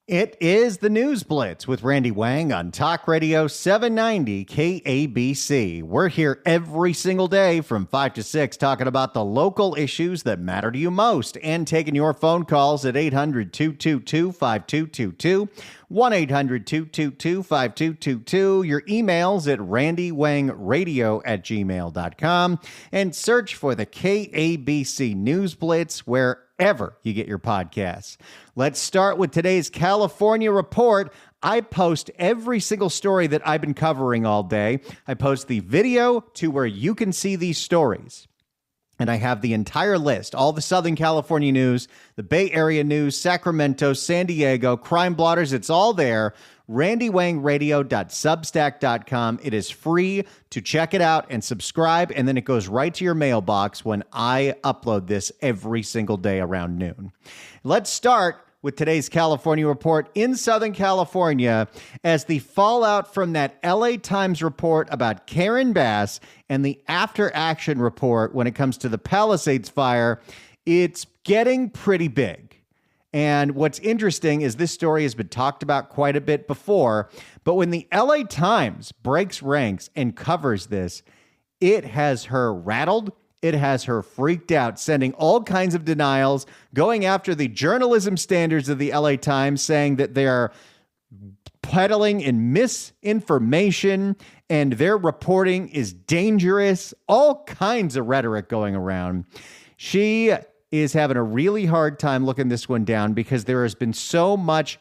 It is the News Blitz with Randy Wang on Talk Radio 790 KABC. We're here every single day from 5 to 6 talking about the local issues that matter to you most and taking your phone calls at 800-222-5222, 1-800-222-5222, your emails at randywangradio@gmail.com, and search for the KABC News Blitz wherever you get your podcasts. Let's start with today's California report. I post every single story that I've been covering all day. I post the video to where you can see these stories. And I have the entire list, all the Southern California news, the Bay Area news, Sacramento, San Diego, crime blotters. It's all there. randywangradio.substack.com. It is free to check it out and subscribe, and then it goes right to your mailbox when I upload this every single day around noon. Let's start with today's California report in Southern California as the fallout from that LA Times report about Karen Bass and the after action report when it comes to the Palisades fire, it's getting pretty big. And what's interesting is this story has been talked about quite a bit before, but when the LA Times breaks ranks and covers this, it has her rattled. It has her freaked out, sending all kinds of denials, going after the journalism standards of the LA Times, saying that they are peddling in misinformation and their reporting is dangerous, all kinds of rhetoric going around. She is having a really hard time looking this one down because there has been so much.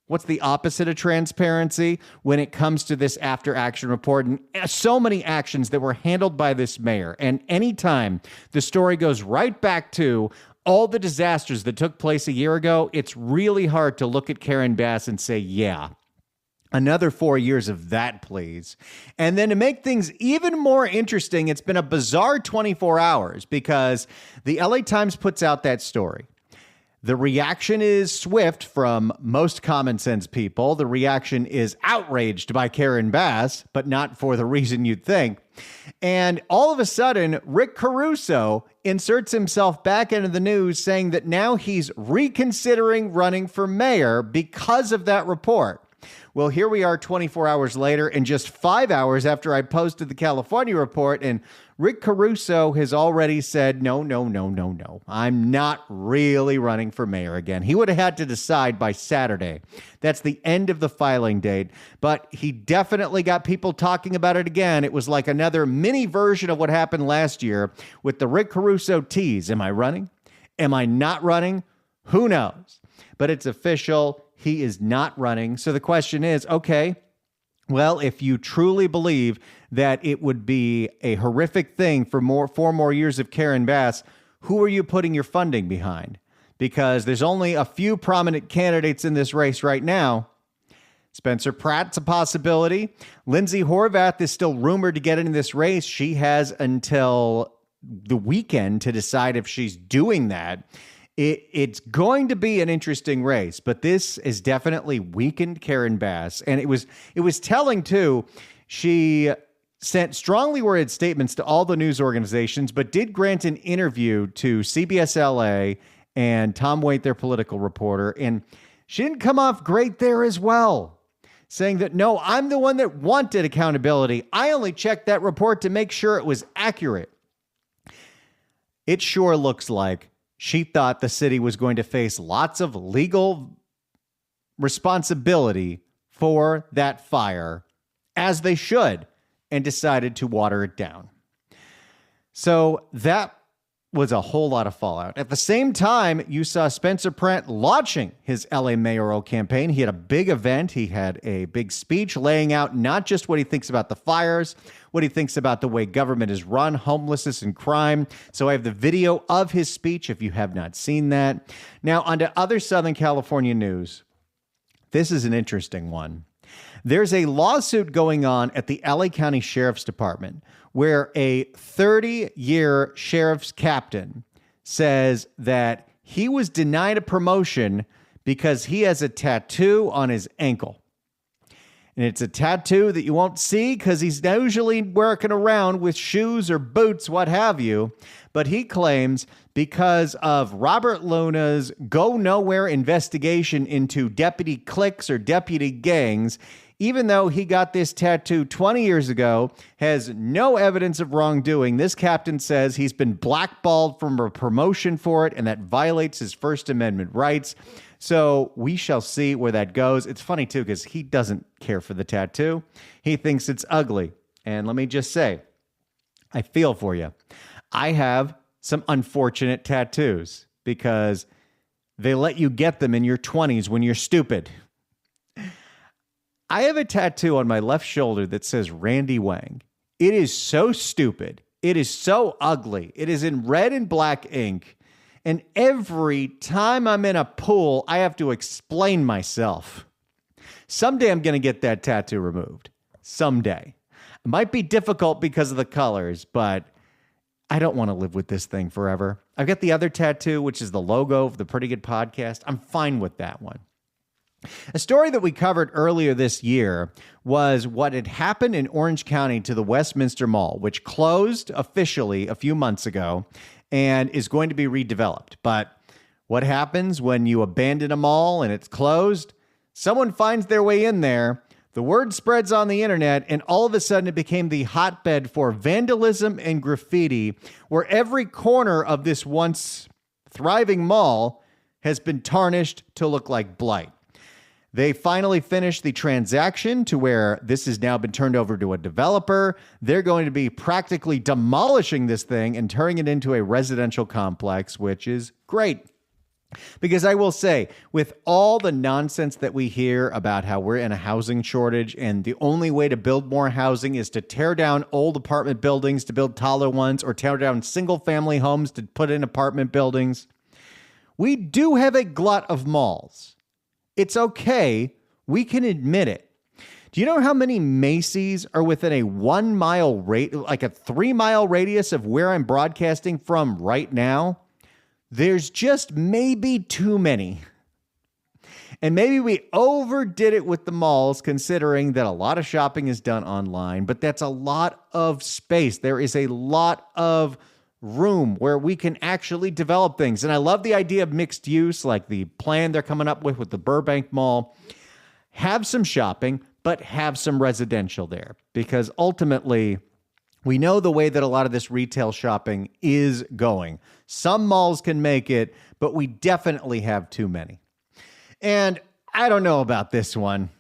What's the opposite of transparency when it comes to this after action report? And so many actions that were handled by this mayor. And anytime the story goes right back to all the disasters that took place a year ago, it's really hard to look at Karen Bass and say, yeah, another 4 years of that, please. And then to make things even more interesting, it's been a bizarre 24 hours because the LA Times puts out that story. The reaction is swift from most common sense people. The reaction is outraged by Karen Bass, but not for the reason you'd think. And all of a sudden, Rick Caruso inserts himself back into the news saying that now he's reconsidering running for mayor because of that report. Well, here we are 24 hours later and just 5 hours after I posted the California report, and Rick Caruso has already said, no. I'm not really running for mayor again. He would have had to decide by Saturday. That's the end of the filing date, but he definitely got people talking about it again. It was like another mini version of what happened last year with the Rick Caruso tease. Am I running? Am I not running? Who knows? But it's official. He is not running. So the question is, okay, well, if you truly believe that it would be a horrific thing for 4 more years of Karen Bass, who are you putting your funding behind? Because there's only a few prominent candidates in this race right now. Spencer Pratt's a possibility. Lindsay Horvath is still rumored to get into this race. She has until the weekend to decide if she's doing that. It's going to be an interesting race, but this is definitely weakened Karen Bass. And it was telling, too. She sent strongly worded statements to all the news organizations, but did grant an interview to CBS LA and Tom Waite, their political reporter. And she didn't come off great there as well, saying that, no, I'm the one that wanted accountability. I only checked that report to make sure it was accurate. It sure looks like she thought the city was going to face lots of legal responsibility for that fire, as they should, and decided to water it down. So that was a whole lot of fallout. At the same time, you saw Spencer Pratt launching his LA mayoral campaign. He had a big event. He had a big speech laying out not just what he thinks about the fires, what he thinks about the way government is run, homelessness, and crime. So I have the video of his speech if you have not seen that. Now, on to other Southern California news. This is an interesting one. There's a lawsuit going on at the LA County Sheriff's Department where a 30-year sheriff's captain says that he was denied a promotion because he has a tattoo on his ankle. And it's a tattoo that you won't see because he's usually working around with shoes or boots, what have you. But he claims because of Robert Luna's go nowhere investigation into deputy cliques or deputy gangs. Even though he got this tattoo 20 years ago, has no evidence of wrongdoing, this captain says he's been blackballed from a promotion for it, and that violates his First Amendment rights. So we shall see where that goes. It's funny, too, because he doesn't care for the tattoo. He thinks it's ugly. And let me just say, I feel for you. I have some unfortunate tattoos because they let you get them in your 20s when you're stupid. I have a tattoo on my left shoulder that says Randy Wang. It is so stupid. It is so ugly. It is in red and black ink. And every time I'm in a pool, I have to explain myself. Someday I'm going to get that tattoo removed. Someday. It might be difficult because of the colors, but I don't want to live with this thing forever. I've got the other tattoo, which is the logo of the Pretty Good Podcast. I'm fine with that one. A story that we covered earlier this year was what had happened in Orange County to the Westminster Mall, which closed officially a few months ago and is going to be redeveloped. But what happens when you abandon a mall and it's closed? Someone finds their way in there, the word spreads on the internet, and all of a sudden it became the hotbed for vandalism and graffiti, where every corner of this once thriving mall has been tarnished to look like blight. They finally finished the transaction to where this has now been turned over to a developer. They're going to be practically demolishing this thing and turning it into a residential complex, which is great. Because I will say, with all the nonsense that we hear about how we're in a housing shortage and the only way to build more housing is to tear down old apartment buildings to build taller ones or tear down single-family homes to put in apartment buildings, we do have a glut of malls. It's okay. We can admit it. Do you know how many Macy's are within a 1 mile like a 3 mile radius of where I'm broadcasting from right now? There's just maybe too many. And maybe we overdid it with the malls, considering that a lot of shopping is done online, but that's a lot of space. There is a lot of room where we can actually develop things. And I love the idea of mixed use, like the plan they're coming up with the Burbank Mall. Have some shopping, but have some residential there, because ultimately we know the way that a lot of this retail shopping is going. Some malls can make it, but we definitely have too many. And I don't know about this one.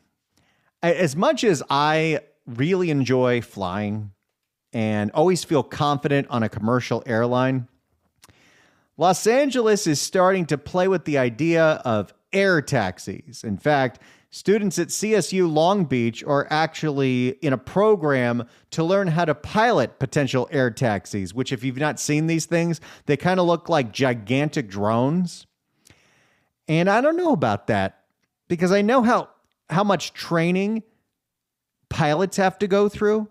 As much as I really enjoy flying and always feel confident on a commercial airline, Los Angeles is starting to play with the idea of air taxis. In fact, students at CSU Long Beach are actually in a program to learn how to pilot potential air taxis, which, if you've not seen these things, they kind of look like gigantic drones. And I don't know about that, because I know how much training pilots have to go through,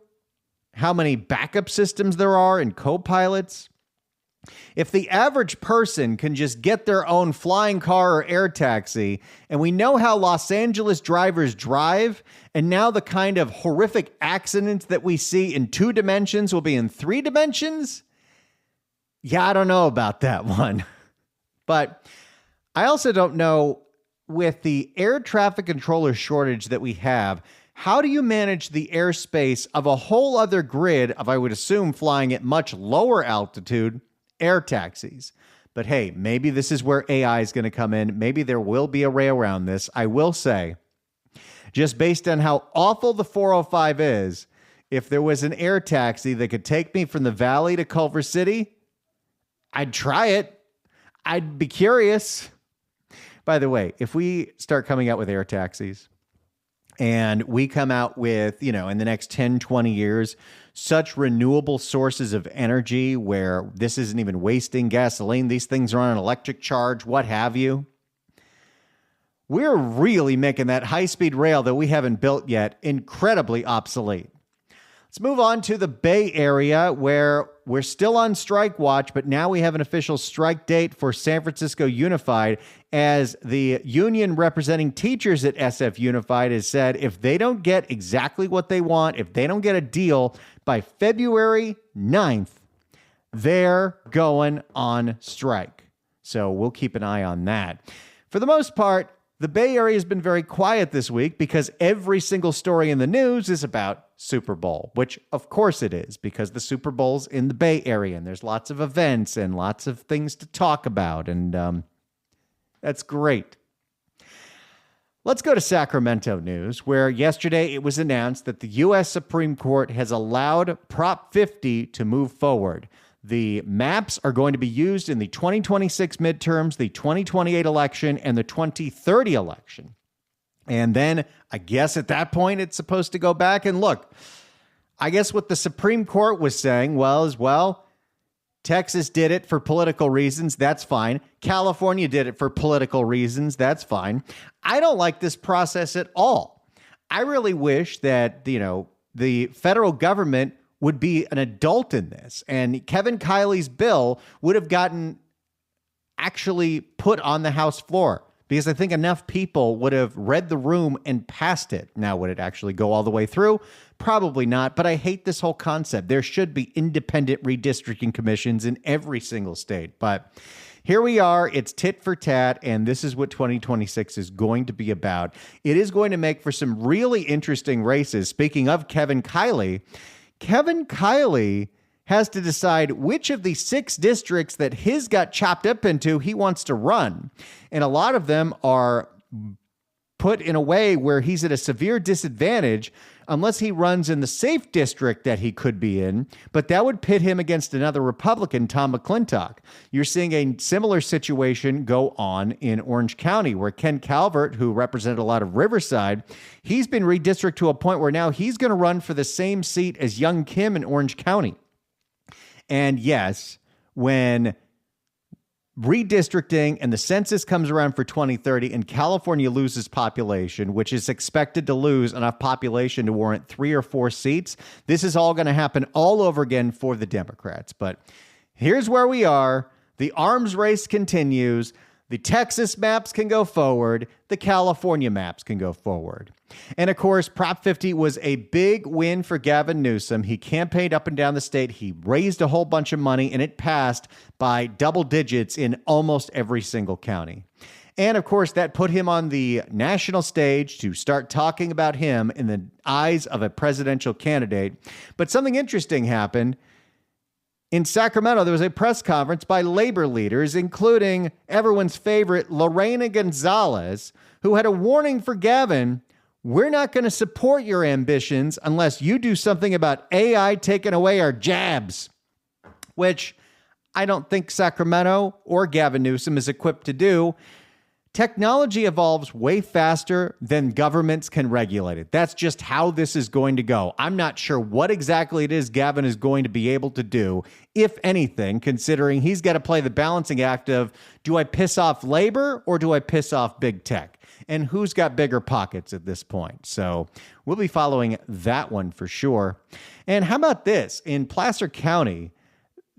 how many backup systems there are and co-pilots. If the average person can just get their own flying car or air taxi, and we know how Los Angeles drivers drive, and now the kind of horrific accidents that we see in 2 dimensions will be in 3 dimensions, yeah, I don't know about that one. But I also don't know, with the air traffic controller shortage that we have, how do you manage the airspace of a whole other grid of, I would assume, flying at much lower altitude air taxis? But hey, maybe this is where AI is going to come in. Maybe there will be a way around this. I will say, just based on how awful the 405 is, if there was an air taxi that could take me from the Valley to Culver City, I'd try it. I'd be curious. By the way, if we start coming out with air taxis, and we come out with, in the next 10, 20 years, such renewable sources of energy where this isn't even wasting gasoline, these things are on an electric charge, what have you, we're really making that high-speed rail that we haven't built yet incredibly obsolete. Let's move on to the Bay Area, where we're still on strike watch, but now we have an official strike date for San Francisco Unified, as the union representing teachers at SF Unified has said if they don't get exactly what they want, if they don't get a deal by February 9th, They're going on strike. So we'll keep an eye on that. For the most part, the Bay Area has been very quiet this week because every single story in the news is about Super Bowl, which of course it is because the Super Bowl's in the Bay Area and there's lots of events and lots of things to talk about. And that's great. Let's go to Sacramento news, where yesterday it was announced that the U.S. Supreme Court has allowed Prop 50 to move forward. The maps are going to be used in the 2026 midterms, the 2028 election, and the 2030 election. And then I guess at that point, it's supposed to go back and look. I guess what the Supreme Court was saying well, Texas did it for political reasons. That's fine. California did it for political reasons. That's fine. I don't like this process at all. I really wish that, the federal government would be an adult in this. And Kevin Kiley's bill would have gotten actually put on the House floor because I think enough people would have read the room and passed it. Now, would it actually go all the way through? Probably not. But I hate this whole concept. There should be independent redistricting commissions in every single state. But here we are. It's tit for tat. And this is what 2026 is going to be about. It is going to make for some really interesting races. Speaking of Kevin Kiley has to decide which of the 6 districts that his got chopped up into he wants to run. And a lot of them are put in a way where he's at a severe disadvantage unless he runs in the safe district that he could be in. But that would pit him against another Republican, Tom McClintock. You're seeing a similar situation go on in Orange County, where Ken Calvert, who represented a lot of Riverside, he's been redistricted to a point where now he's going to run for the same seat as Young Kim in Orange County. And yes, when redistricting and the census comes around for 2030 and California loses population, which is expected to lose enough population to warrant 3 or 4 seats, this is all going to happen all over again for the Democrats. But here's where we are. The arms race continues. The Texas maps can go forward. The California maps can go forward. And of course, Prop 50 was a big win for Gavin Newsom. He campaigned up and down the state. He raised a whole bunch of money, and it passed by double digits in almost every single county. And of course, that put him on the national stage to start talking about him in the eyes of a presidential candidate. But something interesting happened. In Sacramento, there was a press conference by labor leaders, including everyone's favorite Lorena Gonzalez, who had a warning for Gavin. We're not going to support your ambitions unless you do something about AI taking away our jabs, which I don't think Sacramento or Gavin Newsom is equipped to do. Technology evolves way faster than governments can regulate it. That's just how this is going to go. I'm not sure what exactly it is Gavin is going to be able to do, if anything, considering he's got to play the balancing act of, do I piss off labor or do I piss off big tech? And who's got bigger pockets at this point? So we'll be following that one for sure. And how about this? In Placer County,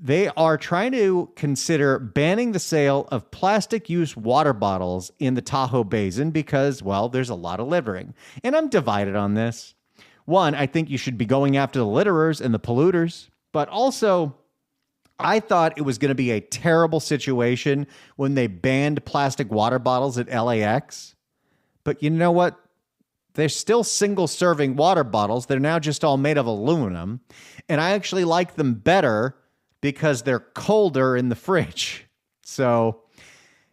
they are trying to consider banning the sale of plastic use water bottles in the Tahoe Basin because, well, there's a lot of littering. And I'm divided on this. One, I think you should be going after the litterers and the polluters, but also I thought it was going to be a terrible situation when they banned plastic water bottles at LAX. But you know what? They're still single-serving water bottles. They're now just all made of aluminum. And I actually like them better because they're colder in the fridge. So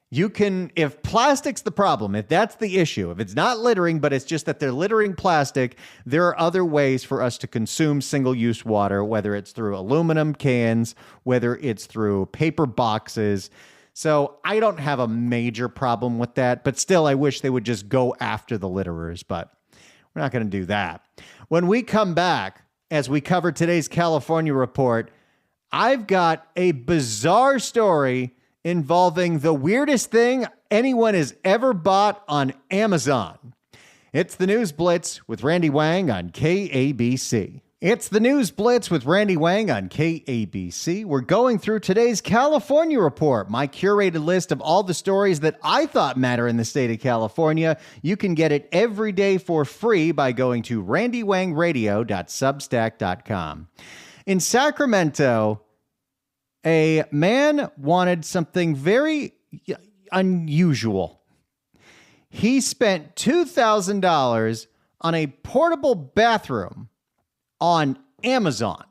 you can, if plastic's the problem, if that's the issue, if it's not littering, but it's just that they're littering plastic, there are other ways for us to consume single-use water, whether it's through aluminum cans, whether it's through paper boxes. So I don't have a major problem with that, but still I wish they would just go after the litterers, but we're not going to do that. When we come back, as we cover today's California report, I've got a bizarre story involving the weirdest thing anyone has ever bought on Amazon. It's the News Blitz with Randy Wang on KABC. It's the News Blitz with Randy Wang on KABC. We're going through today's California report, my curated list of all the stories that I thought matter in the state of California. You can get it every day for free by going to randywangradio.substack.com. In Sacramento, A man wanted something very unusual. He spent $2,000 on a portable bathroom on Amazon.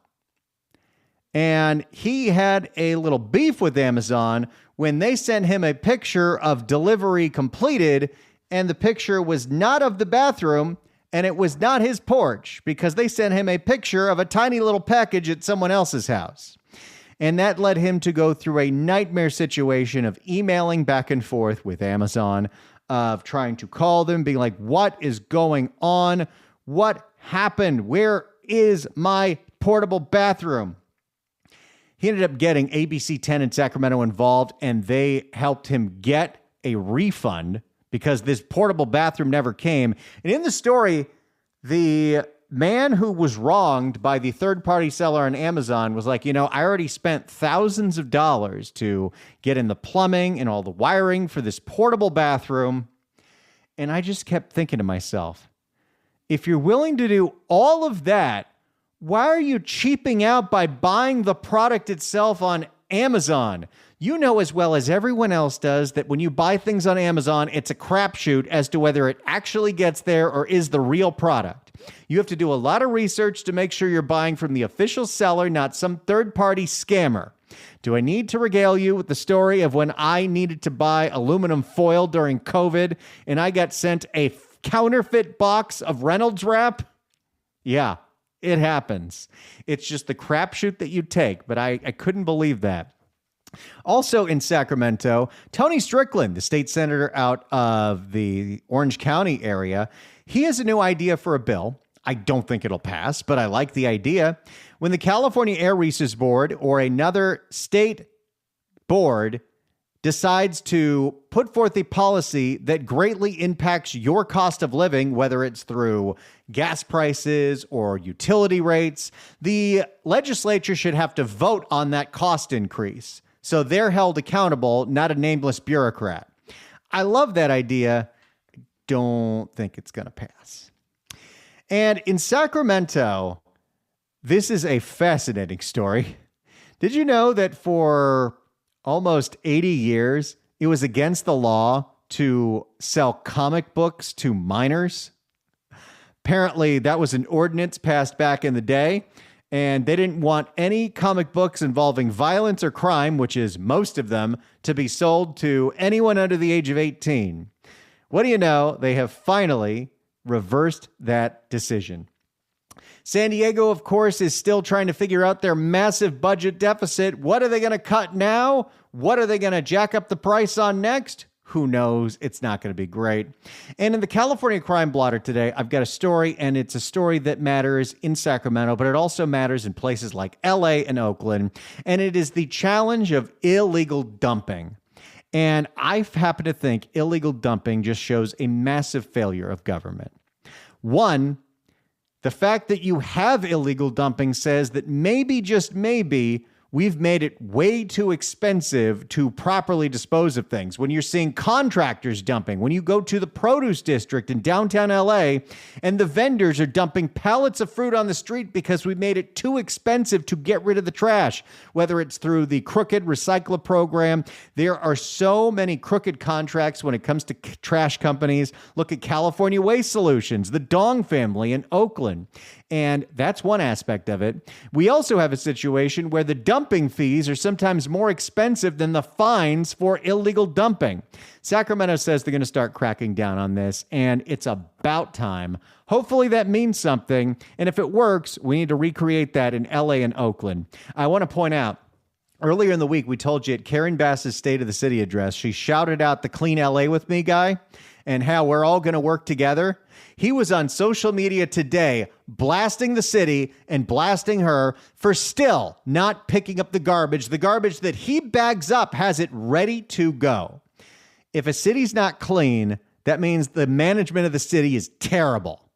And he had a little beef with Amazon when they sent him a picture of delivery completed, and the picture was not of the bathroom, and it was not his porch, because they sent him a picture of a tiny little package at someone else's house. And that led him to go through a nightmare situation of emailing back and forth with Amazon, of trying to call them, being like, what is going on? What happened? Where is my portable bathroom? He ended up getting ABC 10 in Sacramento involved, and they helped him get a refund because this portable bathroom never came. And in the story, the man who was wronged by the third-party seller on Amazon was like, I already spent thousands of dollars to get in the plumbing and all the wiring for this portable bathroom. And I just kept thinking to myself, if you're willing to do all of that, why are you cheaping out by buying the product itself on Amazon? You know as well as everyone else does that when you buy things on Amazon, it's a crapshoot as to whether it actually gets there or is the real product. You have to do a lot of research to make sure you're buying from the official seller, not some third-party scammer. Do I need to regale you with the story of when I needed to buy aluminum foil during COVID and I got sent a counterfeit box of Reynolds wrap? Yeah, it happens. It's just the crapshoot that you take, but I couldn't believe that. Also in Sacramento, Tony Strickland, the state senator out of the Orange County area, he has a new idea for a bill. I don't think it'll pass, but I like the idea. When the California Air Resources Board or another state board decides to put forth a policy that greatly impacts your cost of living, whether it's through gas prices or utility rates, the legislature should have to vote on that cost increase. So they're held accountable, not a nameless bureaucrat. I love that idea. Don't think it's going to pass. And in Sacramento, this is a fascinating story. Did you know that for almost 80 years, it was against the law to sell comic books to minors? Apparently, that was an ordinance passed back in the day, and they didn't want any comic books involving violence or crime, which is most of them, to be sold to anyone under the age of 18. What do you know? They have finally reversed that decision. San Diego, of course, is still trying to figure out their massive budget deficit. What are they going to cut now? What are they going to jack up the price on next? Who knows? It's not going to be great. And in the California Crime Blotter today, I've got a story, and it's a story that matters in Sacramento, but it also matters in places like LA and Oakland. And it is the challenge of illegal dumping. And I happen to think illegal dumping just shows a massive failure of government. One, the fact that you have illegal dumping says that maybe, just maybe, we've made it way too expensive to properly dispose of things. When you're seeing contractors dumping, when you go to the produce district in downtown LA and the vendors are dumping pallets of fruit on the street because we made it too expensive to get rid of the trash, whether it's through the crooked recycler program. There are so many crooked contracts when it comes to trash companies. Look at California Waste Solutions, the Dong family in Oakland. And that's one aspect of it. We also have a situation where the dumping fees are sometimes more expensive than the fines for illegal dumping. Sacramento says they're going to start cracking down on this, and it's about time. Hopefully that means something. And if it works, we need to recreate that in LA and Oakland. I want to point out, earlier in the week, we told you at Karen Bass's State of the City address, she shouted out the Clean LA with Me guy and how we're all going to work together. He was on social media today blasting the city and blasting her for still not picking up the garbage. The garbage that he bags up has it ready to go. If a city's not clean, that means the management of the city is terrible.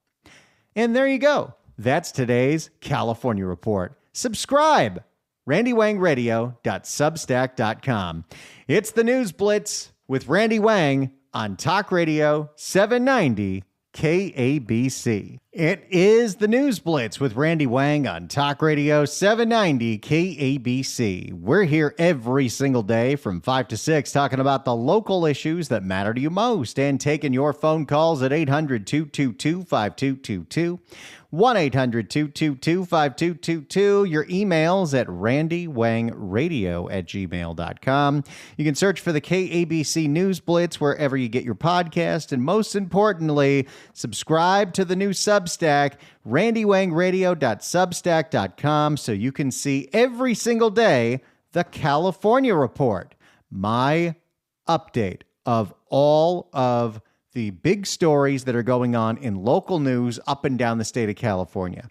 And there you go. That's today's California Report. Subscribe. RandyWangRadio.substack.com. It's the News Blitz with Randy Wang on Talk Radio 790 KABC. It is the News Blitz with Randy Wang on Talk Radio 790 KABC. We're here every single day from 5 to 6 talking about the local issues that matter to you most and taking your phone calls at 800-222-5222. 1-800-222-5222. Your emails at randywangradio@gmail.com. You can search for the KABC News Blitz wherever you get your podcast. And most importantly, subscribe to the new Substack, randywangradio.substack.com, so you can see every single day the California Report, my update of all of the big stories that are going on in local news up and down the state of California.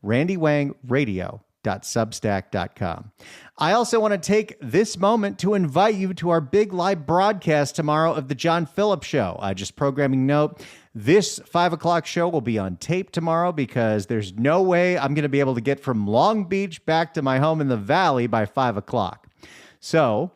randywangradio.substack.com. I also want to take this moment to invite you to our big live broadcast tomorrow of the John Phillips Show. Just programming note, this 5 o'clock show will be on tape tomorrow because there's no way I'm going to be able to get from Long Beach back to my home in the Valley by 5 o'clock. So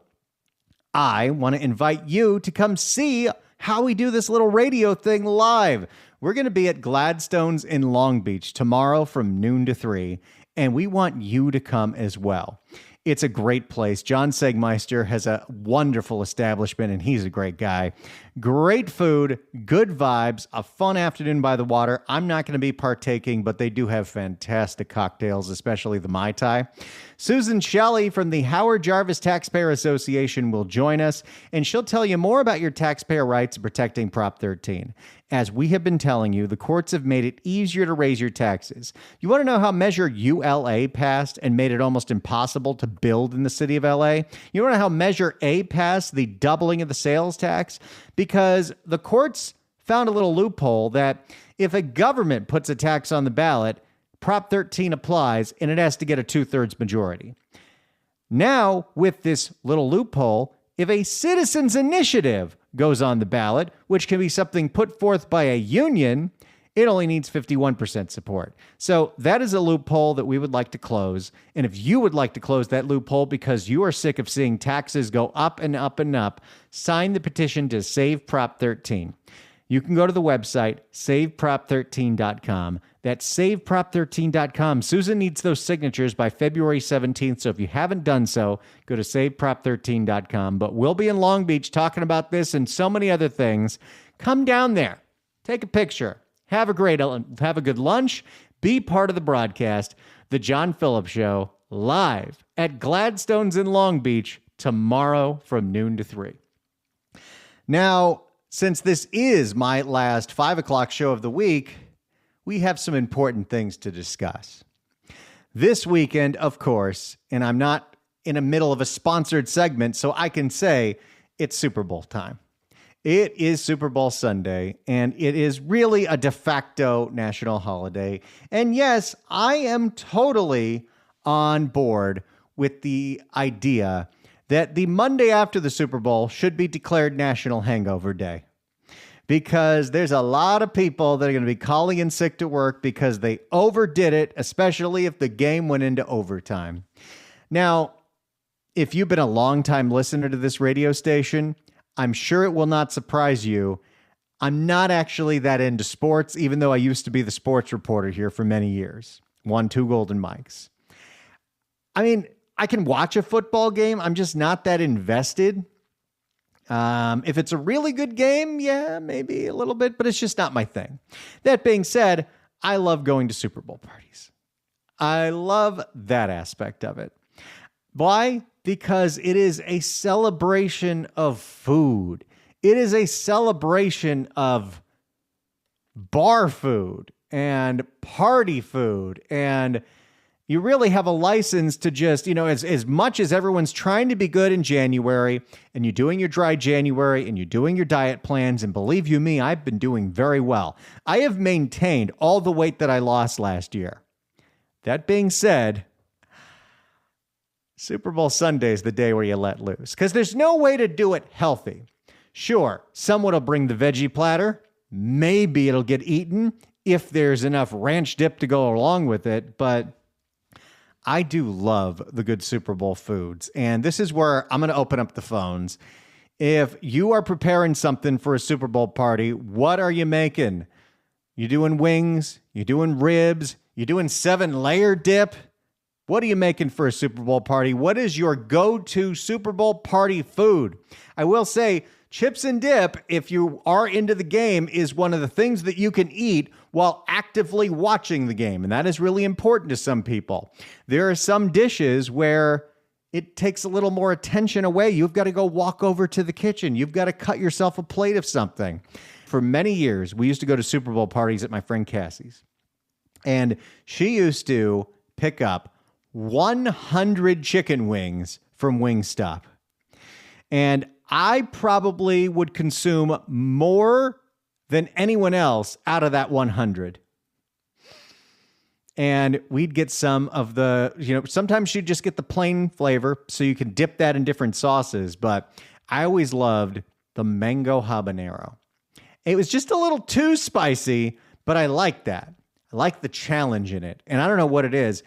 I want to invite you to come see how we do this little radio thing live. We're going to be at Gladstone's in Long Beach tomorrow from noon to 3, and we want you to come as well. It's a great place. John Segmeister has a wonderful establishment, and he's a great guy. Great food, good vibes, a fun afternoon by the water. I'm not going to be partaking, but they do have fantastic cocktails, especially the Mai Tai. Susan Shelley from the Howard Jarvis Taxpayer Association will join us, and she'll tell you more about your taxpayer rights and protecting Prop 13. As we have been telling you, the courts have made it easier to raise your taxes. You want to know how Measure ULA passed and made it almost impossible to build in the city of LA? You want to know how Measure A passed, the doubling of the sales tax? Because the courts found a little loophole that if a government puts a tax on the ballot, Prop 13 applies and it has to get a 2/3 majority. Now, with this little loophole, if a citizen's initiative goes on the ballot, which can be something put forth by a union, it only needs 51% support. So that is a loophole that we would like to close. And if you would like to close that loophole because you are sick of seeing taxes go up and up and up, sign the petition to save Prop 13. You can go to the website, saveprop13.com. That's saveprop13.com. Susan needs those signatures by February 17th. So if you haven't done so, go to saveprop13.com. But we'll be in Long Beach talking about this and so many other things. Come down there, take a picture, have a good lunch, be part of the broadcast. The John Phillips Show, live at Gladstone's in Long Beach tomorrow from noon to 3. Now, since this is my last 5 o'clock show of the week, we have some important things to discuss. This weekend, of course, and I'm not in the middle of a sponsored segment, so I can say it's Super Bowl time. It is Super Bowl Sunday, and it is really a de facto national holiday. And yes, I am totally on board with the idea that the Monday after the Super Bowl should be declared National Hangover Day. Because there's a lot of people that are going to be calling in sick to work because they overdid it, especially if the game went into overtime. Now, if you've been a longtime listener to this radio station, I'm sure it will not surprise you. I'm not actually that into sports, even though I used to be the sports reporter here for many years. Won 2 golden mics. I mean, I can watch a football game. I'm just not that invested. If it's a really good game, yeah, maybe a little bit, but it's just not my thing. That being said, I love going to Super Bowl parties. I love that aspect of it. Why? Because it is a celebration of food. It is a celebration of bar food and party food. And you really have a license to just, as much as everyone's trying to be good in January and you're doing your dry January and you're doing your diet plans, and believe you me, I've been doing very well. I have maintained all the weight that I lost last year. That being said, Super Bowl Sunday is the day where you let loose because there's no way to do it healthy. Sure, someone will bring the veggie platter. Maybe it'll get eaten if there's enough ranch dip to go along with it, but I do love the good Super Bowl foods. And this is where I'm going to open up the phones. If you are preparing something for a Super Bowl party, what are you making? You doing wings? You doing ribs? You doing 7-layer dip? What are you making for a Super Bowl party? What is your go-to Super Bowl party food? I will say, chips and dip, if you are into the game, is one of the things that you can eat while actively watching the game. And that is really important to some people. There are some dishes where it takes a little more attention away. You've got to go walk over to the kitchen. You've got to cut yourself a plate of something. For many years, we used to go to Super Bowl parties at my friend Cassie's. And she used to pick up 100 chicken wings from Wingstop. And I probably would consume more than anyone else out of that 100. And we'd get some of the, sometimes you'd just get the plain flavor so you can dip that in different sauces. But I always loved the mango habanero. It was just a little too spicy, but I like that. I like the challenge in it. And I don't know what it is.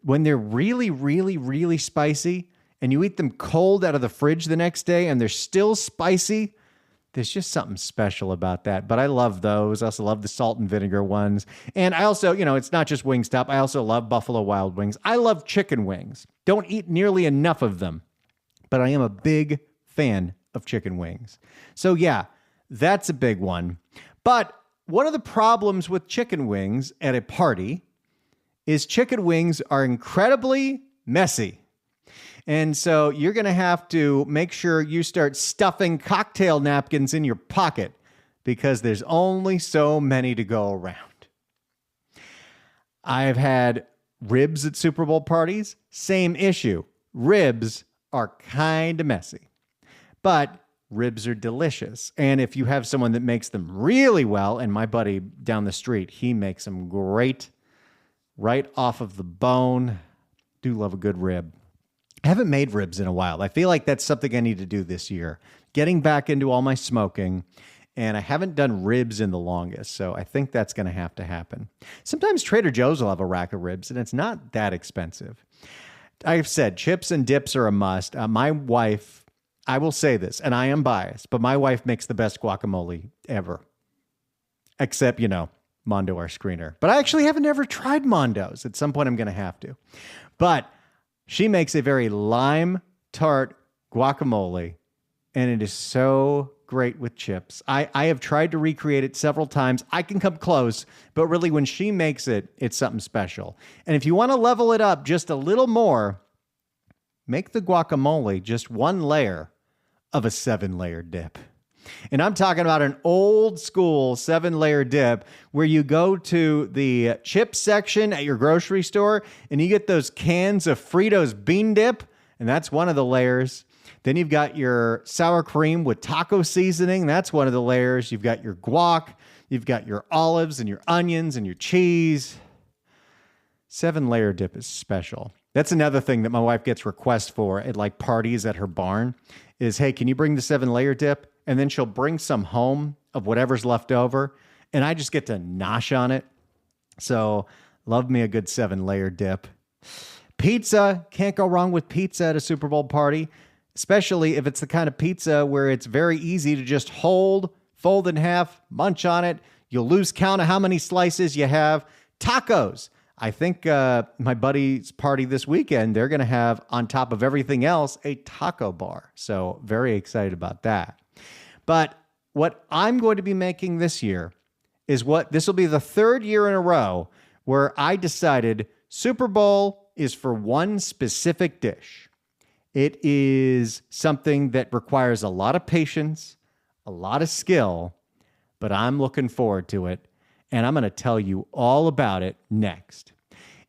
When they're really, really, really spicy and you eat them cold out of the fridge the next day and they're still spicy, there's just something special about that. But I love those. I also love the salt and vinegar ones. And I also, it's not just Wingstop. I also love Buffalo Wild Wings. I love chicken wings. Don't eat nearly enough of them, but I am a big fan of chicken wings. So yeah, that's a big one. But one of the problems with chicken wings at a party is chicken wings are incredibly messy. And so you're going to have to make sure you start stuffing cocktail napkins in your pocket because there's only so many to go around. I've had ribs at Super Bowl parties. Same issue. Ribs are kind of messy, but ribs are delicious. And if you have someone that makes them really well, and my buddy down the street, he makes them great, right off of the bone. Do love a good rib. I haven't made ribs in a while. I feel like that's something I need to do this year. Getting back into all my smoking, and I haven't done ribs in the longest, so I think that's going to happen. Sometimes Trader Joe's will have a rack of ribs, and it's not that expensive. I've said chips and dips are a must. My wife, I will say this, and I am biased, but my wife makes the best guacamole ever. Except, Mondo, our screener. But I actually haven't ever tried Mondo's. At some point, I'm going to have to. But she makes a very lime tart guacamole, and it is so great with chips. I have tried to recreate it several times. I can come close, but really when she makes it, it's something special. And if you want to level it up just a little more, make the guacamole just one layer of a 7-layer dip. And I'm talking about an old school 7-layer dip where you go to the chip section at your grocery store and you get those cans of Fritos bean dip, and that's one of the layers. Then you've got your sour cream with taco seasoning. That's one of the layers. You've got your guac. You've got your olives and your onions and your cheese. 7-layer dip is special. That's another thing that my wife gets requests for at like parties at her barn is, hey, can you bring the 7-layer dip? And then she'll bring some home of whatever's left over, and I just get to nosh on it. So love me a good 7-layer dip. Pizza, can't go wrong with pizza at a Super Bowl party, especially if it's the kind of pizza where it's very easy to just hold, fold in half, munch on it. You'll lose count of how many slices you have. Tacos. I think my buddy's party this weekend, they're going to have, on top of everything else, a taco bar. So very excited about that. But what I'm going to be making this year is this will be the 3rd year in a row where I decided Super Bowl is for one specific dish. It is something that requires a lot of patience, a lot of skill, but I'm looking forward to it, and I'm going to tell you all about it next.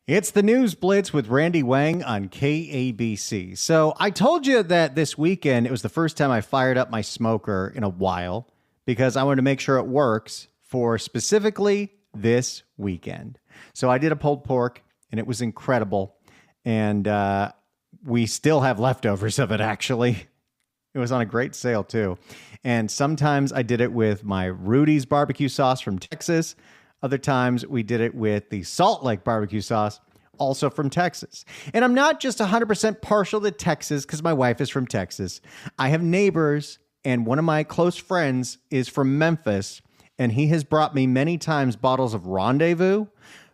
It's the News Blitz with Randy Wang on KABC. So I told you that this weekend, it was the first time I fired up my smoker in a while because I wanted to make sure it works for specifically this weekend. So I did a pulled pork, and it was incredible. And we still have leftovers of it, actually. It was on a great sale, too. And sometimes I did it with my Rudy's barbecue sauce from Texas. Other times we did it with the Salt Lake barbecue sauce, also from Texas. And I'm not just 100% partial to Texas because my wife is from Texas. I have neighbors, and one of my close friends is from Memphis, and he has brought me many times bottles of Rendezvous.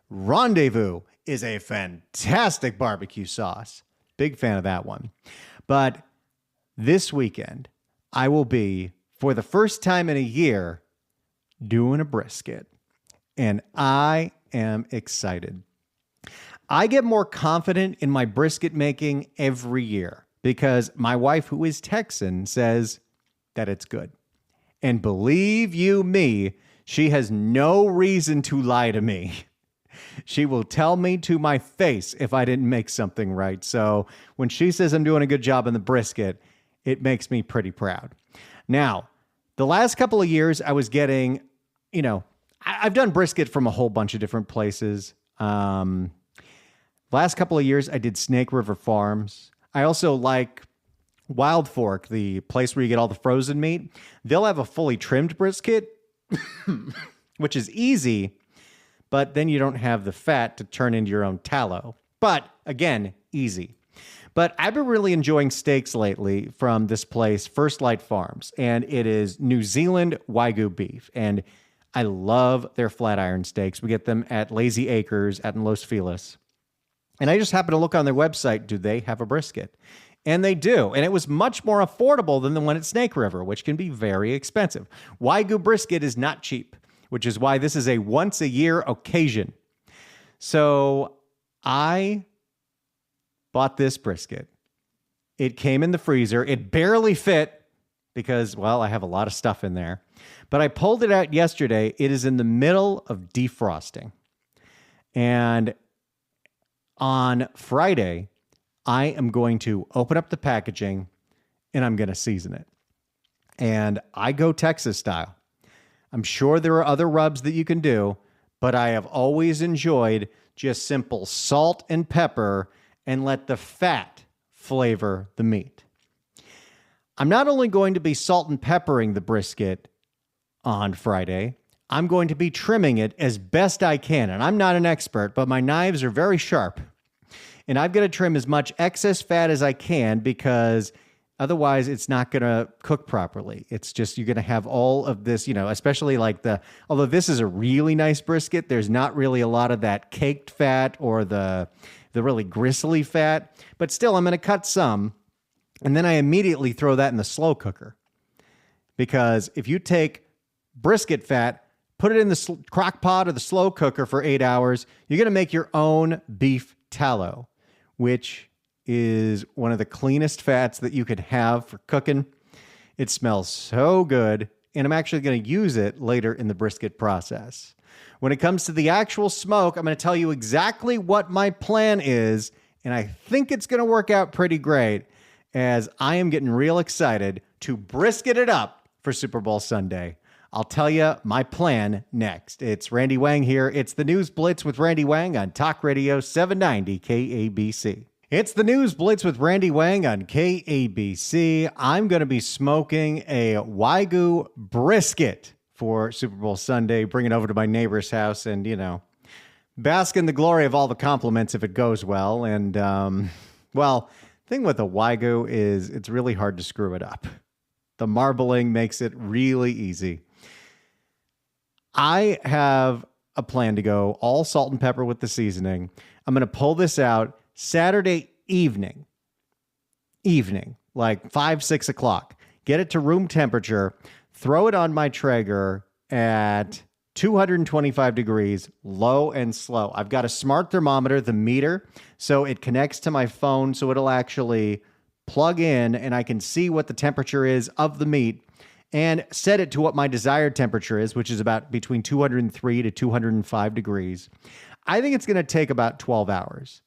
Rendezvous is a fantastic barbecue sauce. Big fan of that one. But this weekend, I will be, for the first time in a year, doing a brisket. And I am excited. I get more confident in my brisket making every year because my wife, who is Texan, says that it's good. And believe you me, she has no reason to lie to me. She will tell me to my face if I didn't make something right. So when she says I'm doing a good job in the brisket, it makes me pretty proud. Now, the last couple of years I was getting, I've done brisket from a whole bunch of different places. Last couple of years I did Snake River Farms. I also like Wild Fork, the place where you get all the frozen meat. They'll have a fully trimmed brisket, which is easy, but then you don't have the fat to turn into your own tallow. But again, easy. But I've been really enjoying steaks lately from this place, First Light Farms, and it is New Zealand Wagyu beef. And I love their flat iron steaks. We get them at Lazy Acres out in Los Feliz. And I just happened to look on their website. Do they have a brisket? And they do. And it was much more affordable than the one at Snake River, which can be very expensive. Wagyu brisket is not cheap, which is why this is a once a year occasion. So I bought this brisket. It came in the freezer. It barely fit because, well, I have a lot of stuff in there. But I pulled it out yesterday. It is in the middle of defrosting. And on Friday, I am going to open up the packaging and I'm going to season it. And I go Texas style. I'm sure there are other rubs that you can do, but I have always enjoyed just simple salt and pepper and let the fat flavor the meat. I'm not only going to be salt and peppering the brisket on Friday, I'm going to be trimming it as best I can. And I'm not an expert, but my knives are very sharp. And I've got to trim as much excess fat as I can because otherwise it's not going to cook properly. It's just, you're going to have all of this, especially like although this is a really nice brisket, there's not really a lot of that caked fat or the really gristly fat, but still I'm going to cut some. And then I immediately throw that in the slow cooker because if you take brisket fat, put it in the crock pot or the slow cooker for 8 hours, you're going to make your own beef tallow, which is one of the cleanest fats that you could have for cooking. It smells so good, and I'm actually going to use it later in the brisket process. When it comes to the actual smoke, I'm going to tell you exactly what my plan is, and I think it's going to work out pretty great as I am getting real excited to brisket it up for Super Bowl Sunday. I'll tell you my plan next. It's Randy Wang here. It's the News Blitz with Randy Wang on Talk Radio 790 KABC. It's the News Blitz with Randy Wang on KABC. I'm going to be smoking a Wagyu brisket for Super Bowl Sunday, bring it over to my neighbor's house and, bask in the glory of all the compliments if it goes well. And, thing with a Wagyu is it's really hard to screw it up. The marbling makes it really easy. I have a plan to go all salt and pepper with the seasoning. I'm going to pull this out Saturday evening, like 5, 6 o'clock. Get it to room temperature, throw it on my Traeger at 225 degrees, low and slow. I've got a smart thermometer, the meter, so it connects to my phone, so it'll actually plug in and I can see what the temperature is of the meat and set it to what my desired temperature is, which is about between 203 to 205 degrees. I think it's going to take about 12 hours.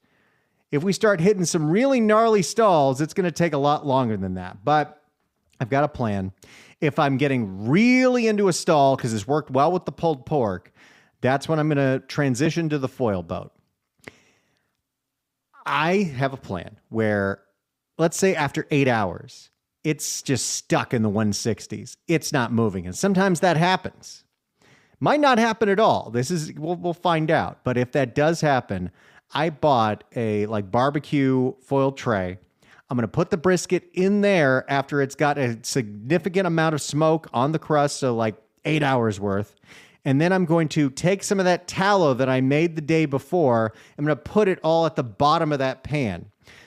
If we start hitting some really gnarly stalls, it's going to take a lot longer than that. But I've got a plan. If I'm getting really into a stall, because it's worked well with the pulled pork, that's when I'm going to transition to the foil boat. I have a plan where, let's say after 8 hours, it's just stuck in the 160s. It's not moving. And sometimes that happens. Might not happen at all. We'll find out. But if that does happen, I bought a barbecue foil tray. I'm going to put the brisket in there after it's got a significant amount of smoke on the crust. So 8 hours worth. And then I'm going to take some of that tallow that I made the day before. I'm going to put it all at the bottom of that pan.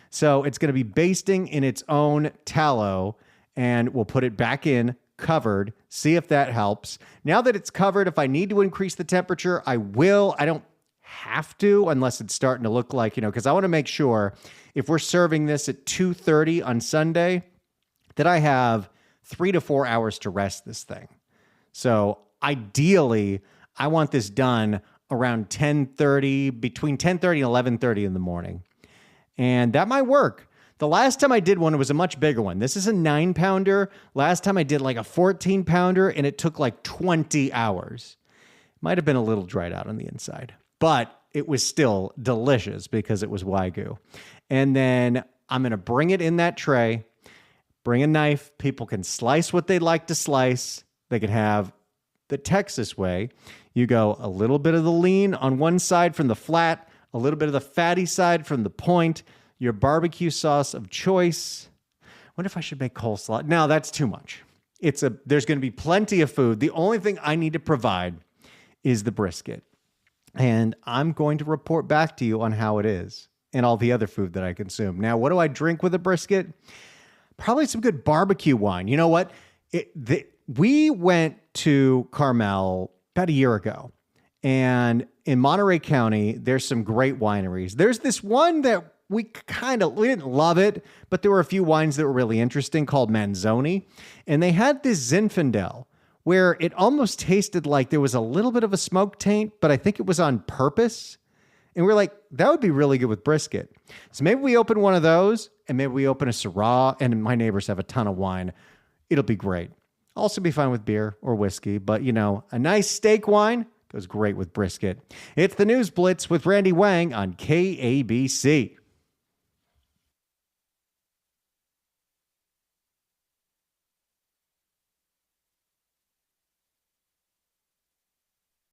So it's going to be basting in its own tallow, and we'll put it back in covered, see if that helps. Now that it's covered, if I need to increase the temperature, I will. I don't have to unless it's starting to look like, because I want to make sure if we're serving this at 2:30 on Sunday, that I have 3 to 4 hours to rest this thing. So ideally, I want this done around 10:30, between 10:30 and 11:30 in the morning. And that might work. The last time I did one, it was a much bigger one. This is a 9-pounder. Last time I did like a 14-pounder, and it took like 20 hours. Might have been a little dried out on the inside, but it was still delicious because it was Wagyu. And then I'm going to bring it in that tray, bring a knife. People can slice what they'd like to slice. They can have the Texas way. You go a little bit of the lean on one side from the flat, a little bit of the fatty side from the point, your barbecue sauce of choice. I wonder if I should make coleslaw. No, that's too much. There's going to be plenty of food. The only thing I need to provide is the brisket. And I'm going to report back to you on how it is and all the other food that I consume. Now, what do I drink with a brisket? Probably some good barbecue wine. You know what? We went to Carmel about a year ago. And in Monterey County, there's some great wineries. There's this one that we didn't love it, but there were a few wines that were really interesting called Manzoni. And they had this Zinfandel where it almost tasted like there was a little bit of a smoke taint, but I think it was on purpose. And we're like, that would be really good with brisket. So maybe we open one of those, and maybe we open a Syrah, and my neighbors have a ton of wine. It'll be great. Also be fine with beer or whiskey, but a nice steak wine goes great with brisket. It's the News Blitz with Randy Wang on KABC.